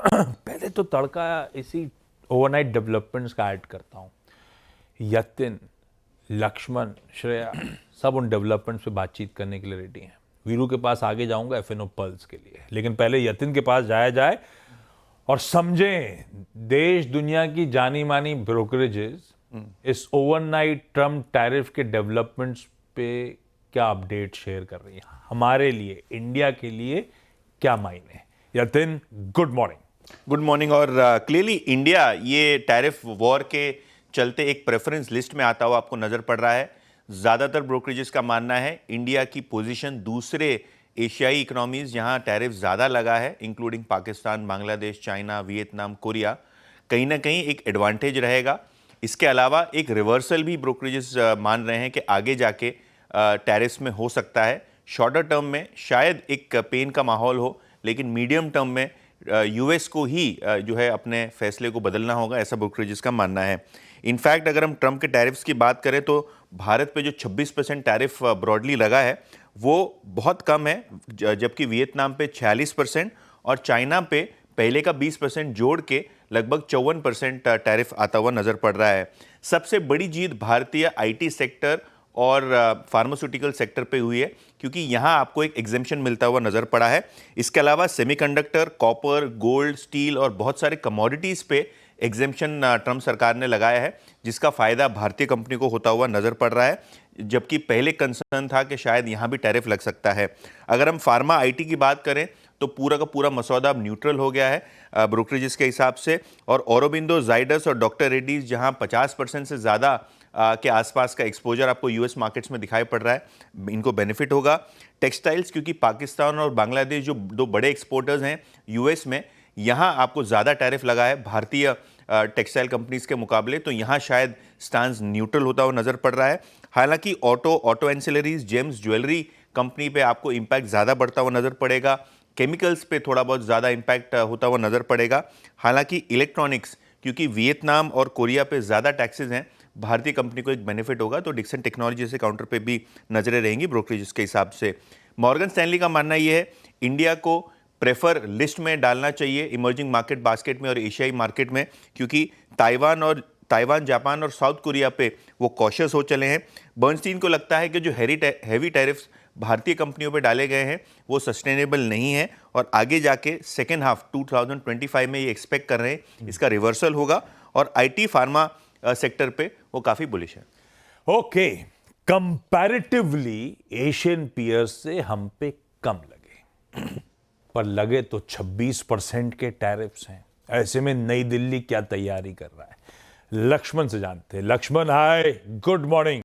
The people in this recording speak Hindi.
पहले तो तड़का इसी ओवरनाइट डेवलपमेंट्स का ऐड करता हूँ। यतिन, लक्ष्मण, श्रेया सब उन डेवलपमेंट्स पे बातचीत करने के लिए रेडी हैं। वीरू के पास आगे जाऊंगा एफएनओ पल्स के लिए, लेकिन पहले यतिन के पास जाया जाए और समझें देश दुनिया की जानी मानी ब्रोकरेजेस इस ओवरनाइट ट्रम्प टैरिफ के डेवलपमेंट्स पे क्या अपडेट शेयर कर रही है, हमारे लिए, इंडिया के लिए क्या मायने। Yatin, good morning. Good morning. और क्लियरली इंडिया ये टैरिफ वॉर के चलते एक प्रेफरेंस लिस्ट में आता हुआ आपको नजर पड़ रहा है। ज्यादातर ब्रोकरेजेस का मानना है इंडिया की पोजीशन दूसरे एशियाई इकोनॉमीज जहां टैरिफ ज्यादा लगा है, including Pakistan, Bangladesh, China, Vietnam, Korea, कहीं ना कहीं एक एडवांटेज रहेगा। इसके अलावा एक रिवर्सल भी ब्रोकरेजेस मान रहे हैं कि आगे जाके टैरिफ्स में हो सकता है। शॉर्टर टर्म में शायद एक पेन का माहौल हो, लेकिन मीडियम टर्म में यूएस को ही जो है अपने फैसले को बदलना होगा, ऐसा ब्रोकरेजेस का मानना है। इनफैक्ट अगर हम ट्रंप के टैरिफ्स की बात करें तो भारत पे जो 26% टैरिफ ब्रॉडली लगा है वो बहुत कम है, जबकि वियतनाम पे 46% और चाइना पे पहले का 20% जोड़ के लगभग 54% टैरिफ आता हुआ नजर पड़ रहा है। सबसे बड़ी जीत भारतीय आईटी सेक्टर और फार्मास्यूटिकल सेक्टर पे हुई है, क्योंकि यहाँ आपको एक एग्जेम्पशन मिलता हुआ नजर पड़ा है। इसके अलावा सेमीकंडक्टर, कॉपर, गोल्ड, स्टील और बहुत सारे कमोडिटीज पे एग्जेम्पशन ट्रंप सरकार ने लगाया है, जिसका फायदा भारतीय कंपनी को होता हुआ नजर पड़ रहा है, जबकि पहले कंसर्न था कि शायद यहाँ भी टैरिफ लग सकता है। अगर हम फार्मा आईटी की बात करें तो पूरा का पूरा मसौदा अब न्यूट्रल हो गया है ब्रोकरेजेस के हिसाब से, और औरोबिंदो, जाइडस और डॉक्टर रेड्डीज जहां 50% से ज़्यादा के आसपास का एक्सपोजर आपको यूएस मार्केट्स में दिखाई पड़ रहा है, इनको बेनिफिट होगा। टेक्सटाइल्स, क्योंकि पाकिस्तान और बांग्लादेश जो दो बड़े एक्सपोर्टर्स हैं यूएस में, यहाँ आपको ज़्यादा टैरिफ लगा है भारतीय टेक्सटाइल कंपनीज के मुकाबले, तो यहाँ शायद स्टांस न्यूट्रल होता हुआ नजर पड़ रहा है। हालांकि auto ancillaries, James, jewellery company पे आपको इंपैक्ट ज़्यादा बढ़ता हुआ नजर पड़ेगा। केमिकल्स पे थोड़ा बहुत ज़्यादा इंपैक्ट होता हुआ नजर पड़ेगा। हालांकि इलेक्ट्रॉनिक्स, क्योंकि वियतनाम और कोरिया पे ज़्यादा टैक्सेस हैं, भारतीय कंपनी को एक बेनिफिट होगा, तो डिक्सन टेक्नोलॉजी से काउंटर पे भी नजरें रहेंगी ब्रोकरेजेस के हिसाब से। मॉर्गन स्टैनली का मानना यह है इंडिया को प्रेफर लिस्ट में डालना चाहिए इमर्जिंग मार्केट बास्केट में और एशियाई मार्केट में, क्योंकि ताइवान, जापान और साउथ कोरिया पे वो कॉशियस हो चले हैं। बर्नस्टीन को लगता है कि जो हैवी टैरिफ्स भारतीय कंपनियों पे डाले गए हैं वो सस्टेनेबल नहीं है, और आगे जाके सेकेंड हाफ 2025 में ये एक्सपेक्ट कर रहे हैं इसका रिवर्सल होगा, और आईटी फार्मा सेक्टर पे वो काफी बुलिश है। ओके, कंपैरेटिवली एशियन पीयर्स से हम पे कम लगे पर लगे तो 26% के टैरिफ्स हैं। ऐसे में नई दिल्ली क्या तैयारी कर रहा है, लक्ष्मण से जानते हैं। लक्ष्मण, हाय, गुड मॉर्निंग।